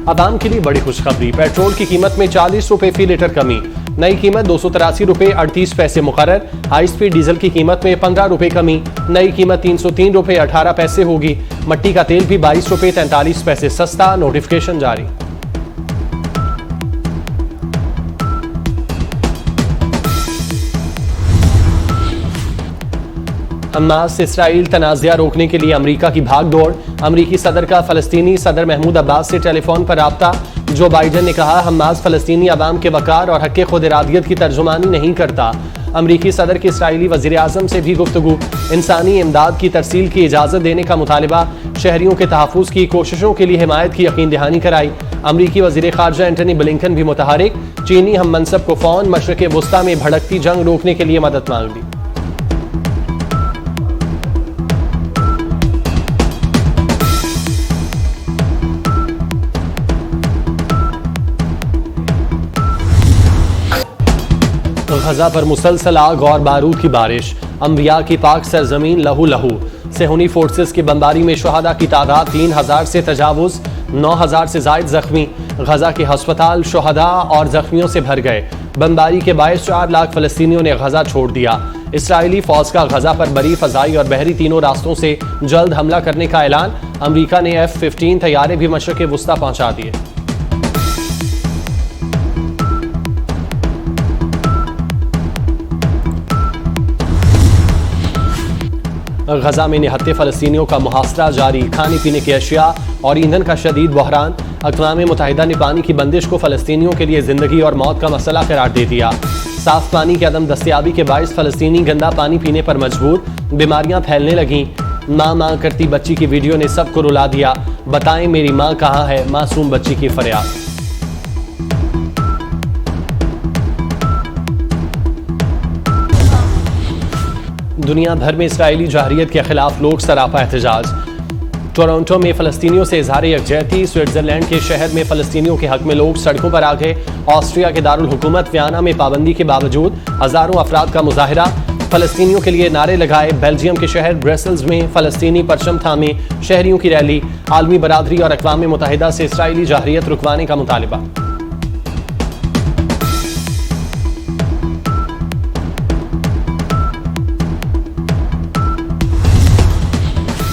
आवाम के लिए बड़ी खुशखबरी, पेट्रोल की कीमत में 40 रुपए फी लीटर कमी, नई कीमत 283 रुपए 38 पैसे मुकर्रर। हाई स्पीड डीजल की कीमत में 15 रुपए कमी, नई कीमत 303 रुपए 18 पैसे होगी। मट्टी का तेल भी 22 रुपए 43 पैसे सस्ता, नोटिफिकेशन जारी। हमास से इसराइल तनाज़ा रोकने के लिए अमेरिका की भागदौड़, अमेरिकी सदर का फलस्तीनी सदर महमूद अब्बास से टेलीफोन पर राब्ता। जो बाइडन ने कहा, हमास फलस्तीनी अवाम के वकार और हक़ खुद इरादियत की तर्जुमानी नहीं करता। अमेरिकी सदर की इसराइली वज़ीर आज़म से भी गुफ्तगू, इंसानी इमदाद की तरसील की इजाज़त देने का मुतालबा, शहरियों के तहफ़्फ़ुज़ की कोशिशों के लिए हिमायत की यकीन दहानी कराई। अमेरिकी वज़ीर ख़ारजा एंटनी ब्लिंकन भी मुतहरिक, चीनी हम मनसब को फ़ौन मशरिक़ वस्ता में भड़कती जंग रोकने के लिए मदद मांग दी। गजा पर मुसलसल आग और बारूद की बारिश, अंबिया की पाक सरजमीन लहू लहू। सेहूनी फोर्सेस की बमबारी में शुहदा की तादाद 3000 से तजावुज, 9000 से जायद जख्मी। गजा के हस्पताल शुहदा और जख्मियों से भर गए। बमबारी के बायस 4 लाख फलस्तीनियों ने गजा छोड़ दिया। इसराइली फौज का गजा पर बरी, फजाई और बहरी तीनों रास्तों से जल्द हमला करने का ऐलान। अमरीका ने F-15 तैयारे भी मशरिक़ वस्ता पहुंचा दिए। गजा में निहत्ते फलस्तीनियों का मुहासरा जारी, खाने पीने की अशिया और ईंधन का शदीद बहरान। अक़वाम मुत्तहिदा ने पानी की बंदिश को फलस्तीनियों के लिए जिंदगी और मौत का मसला करार दे दिया। साफ पानी की अदम दस्तियाबी के बायस फलस्तीनी गंदा पानी पीने पर मजबूर, बीमारियां फैलने लगीं। माँ माँ करती बच्ची की वीडियो ने सबको रुला दिया। बताएं मेरी माँ कहाँ है, मासूम बच्ची की फरियाद। दुनिया भर में इसराइली जहरियत के खिलाफ लोग सरापा एहतजाज। टोरंटो में फलस्तीनियों से इजहार यकजहती, स्विट्जरलैंड के शहर में फलस्तीनियों के हक में लोग सड़कों पर आ गए। ऑस्ट्रिया के दारुल हुकूमत वियना में पाबंदी के बावजूद हजारों अफराद का मुजाहरा, फलस्तीनियों के लिए नारे लगाए। बेल्जियम के शहर ब्रसेल्स में फलस्तीनी परचम थामे शहरियों की रैली। आलमी बरादरी और अक़वाम मुत्तहिदा से इसराइली जहरियत रुकवाने का मुतालिबा।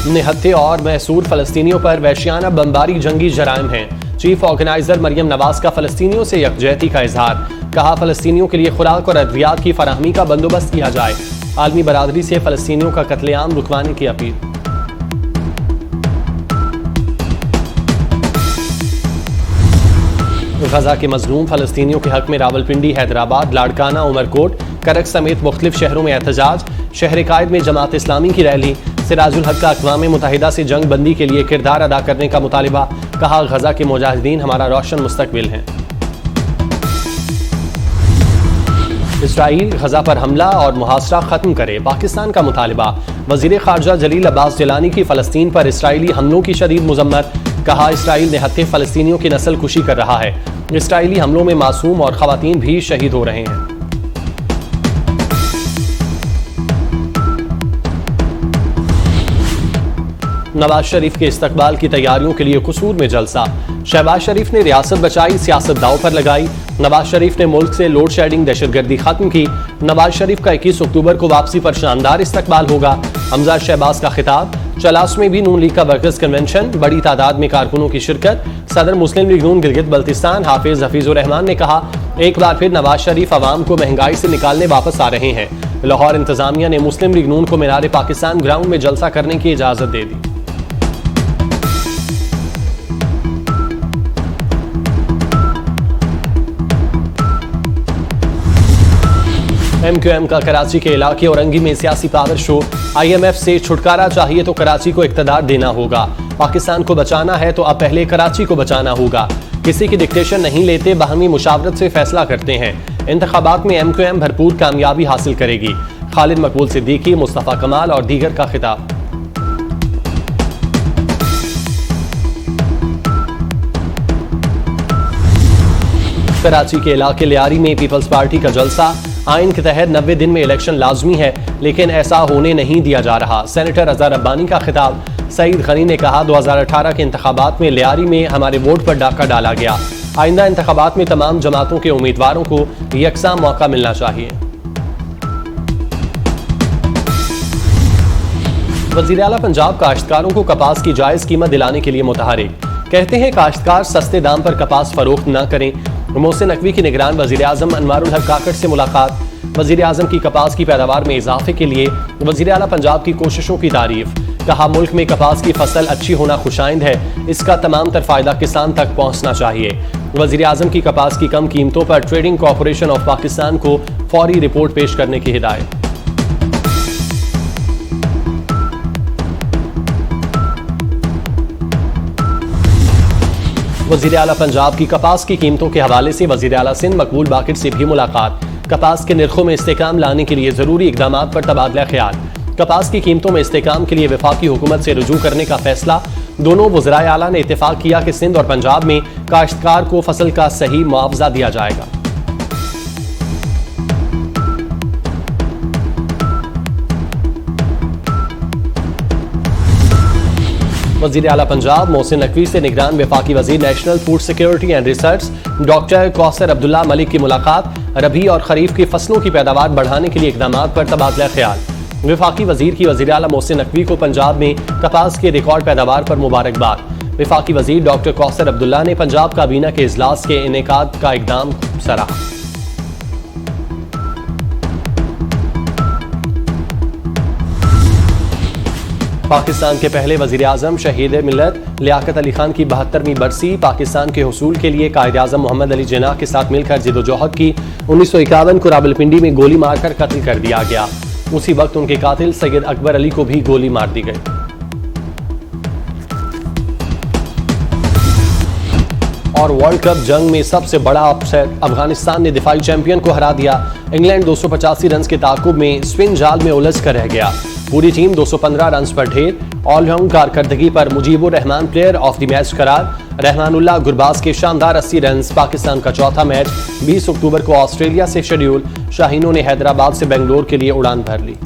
निहत्ते और महसूर फलस्तीनियों पर वहशियाना बमबारी जंगी जराइम हैं। चीफ ऑर्गेनाइजर मरियम नवाज का फलस्तीनियों से यकजहती का इजहार, कहा फलस्तीनियों के लिए खुराक और अद्वियात की फराहमी का बंदोबस्त किया जाए। आलमी बरादरी से फलस्तीनियों का कत्लेआम रुकवाने की अपील। गजा के मजलूम फलस्तीनियों के हक में रावलपिंडी, हैदराबाद, लाड़काना, उमरकोट, करक समेत मुख्तलिफ शहरों में एहतजाज। शहर कायद में जमात इस्लामी की रैली। सिराजुल हक का अक़वाम मुत्तहिदा से जंग बंदी के लिए किरदार अदा करने का मुतालिबा, कहा गजा के मुजाहिदीन हमारा रोशन मुस्तकबिल हैं। इसराइल गजा पर हमला और मुहासरा खत्म करे, पाकिस्तान का मुतालिबा। वज़ीर ख़ारजा जलील अब्बास जिलानी की फ़लस्तीन पर इसराइली हमलों की शदीद मुज़म्मत, कहा इसराइल निहत्ते फ़लस्तीनियों की नस्ल कुशी कर रहा है। इसराइली हमलों में मासूम और ख़वातीन भी शहीद हो रहे हैं। नवाज शरीफ के इस्तकबाल की तैयारियों के लिए कसूर में जलसा। शहबाज शरीफ ने रियासत बचाई, सियासत दाव पर लगाई। नवाज शरीफ ने मुल्क से लोड शेडिंग, दहशतगर्दी खत्म की। नवाज शरीफ का 21 अक्टूबर को वापसी पर शानदार इस्तकबाल होगा। हमजा शहबाज का खिताब। चलास में भी नून लीग का वर्कर्स कन्वेंशन, बड़ी तादाद में कारकुनों की शिरकत। सदर मुस्लिम लीग नून गिलगित बल्तिस्तान हाफिज हफीजुर रहमान ने कहा, एक बार फिर नवाज शरीफ अवाम को महंगाई से निकालने वापस आ रहे हैं। लाहौर इंतजामिया ने मुस्लिम लीग नून को मीनार पाकिस्तान ग्राउंड में जलसा करने की इजाजत दे दी। MQM का कराची के इलाके औरंगी में सियासी पावर शो। IMF से छुटकारा चाहिए तो कराची को इक़्तिदार देना होगा। पाकिस्तान को बचाना है तो अब पहले कराची को बचाना होगा। किसी की डिक्टेशन नहीं लेते, बाहमी मुशावरत से फैसला करते हैं। इंतखाबात में MQM भरपूर कामयाबी हासिल करेगी। खालिद मकबूल सिद्दीकी, मुस्तफ़ा कमाल और दीगर का खिताब। कराची के इलाके लियारी में पीपल्स पार्टी का जलसा। आइन के तहत 90 दिन में इलेक्शन लाजमी है, लेकिन ऐसा होने नहीं दिया जा रहा। सेनेटर अजहर रब्बानी का खिताब। सईद गनी ने कहा, 2018 के इंतखाबात में लियारी में हमारे वोट पर डाका डाला गया। आइंदा इंतखाबात में तमाम जमातों के उम्मीदवारों को यकसा मौका मिलना चाहिए। वज़ीर आला पंजाब काश्तकारों को कपास की जायज़ कीमत दिलाने के लिए मुतहरिक। कहते हैं काश्तकार सस्ते दाम पर कपास फरोख्त न करें। मोहसिन नकवी की निगरान वज़ीर आज़म अनवारुल हक काकड़ से मुलाकात। वज़ीर आज़म की कपास की पैदावार में इजाफे के लिए वज़ीर आला पंजाब की कोशिशों की तारीफ। कहा, मुल्क में कपास की फसल अच्छी होना खुशाइंद है, इसका तमाम तर फायदा किसान तक पहुँचना चाहिए। वज़ीर आज़म की कपास की कम कीमतों पर ट्रेडिंग कॉरपोरेशन ऑफ पाकिस्तान को फौरी रिपोर्ट पेश करने की हिदायत। वज़ीर आला पंजाब की कपास की कीमतों के हवाले से वज़ीर आला सिंध मकबूल बाकिर से भी मुलाकात। कपास के निर्खों में इस्तेकाम लाने के लिए ज़रूरी इक़दामात पर तबादला ख्याल। कपास की कीमतों में इस्तेकाम के लिए वफाकी हुकूमत से रुजू करने का फैसला। दोनों वज़राए आला ने इत्तेफाक किया कि सिंध और पंजाब में काश्तकार को फसल का सही मुआवजा दिया जाएगा। वज़ीर आला पंजाब मोहसिन नकवी से निगरान वफाकी वज़ीर national food security and research doctor Kausar Abdullah Malik की मुलाकात। रबी और खरीफ की फसलों की पैदावार बढ़ाने के लिए इक़दामात पर तबादला ख्याल। वफाकी वज़ीर की वज़ीर आला मोहसिन नकवी को पंजाब में कपास के रिकॉर्ड पैदावार पर मुबारकबाद। वफाकी वज़ीर डॉक्टर कौसर अब्दुल्ला ने पंजाब काबीना के इजलास के इनेकाद का इक़दाम सराहा। पाकिस्तान के पहले वज़ीर आज़म शहीद मिल्लत लियाकत अली खान की 72वीं बरसी। पाकिस्तान के हुसूल के लिए कायद आज़म मोहम्मद अली जिन्नाह के साथ मिलकर जिद्दोजहद की। 1951 को रावलपिंडी में गोली मारकर कत्ल कर दिया गया। उसी वक्त उनके कातिल सैयद अकबर अली को भी गोली मार दी गई। और वर्ल्ड कप जंग में सबसे बड़ा अपसेट, अफगानिस्तान ने दिफाई चैंपियन को हरा दिया। इंग्लैंड 285 रन के ताकुब में स्पिन जाल में उलझ कर रह गया। पूरी टीम 215 रन पर ढेर। ऑलराउंड कारकर्दगी पर Mujeebur Rahman player of the match करार। रहमानुल्लाह गुरबाज के शानदार 80 रन। पाकिस्तान का चौथा मैच 20 अक्टूबर को ऑस्ट्रेलिया से शेड्यूल। शाहीनों ने हैदराबाद से बेंगलोर के लिए उड़ान भर ली।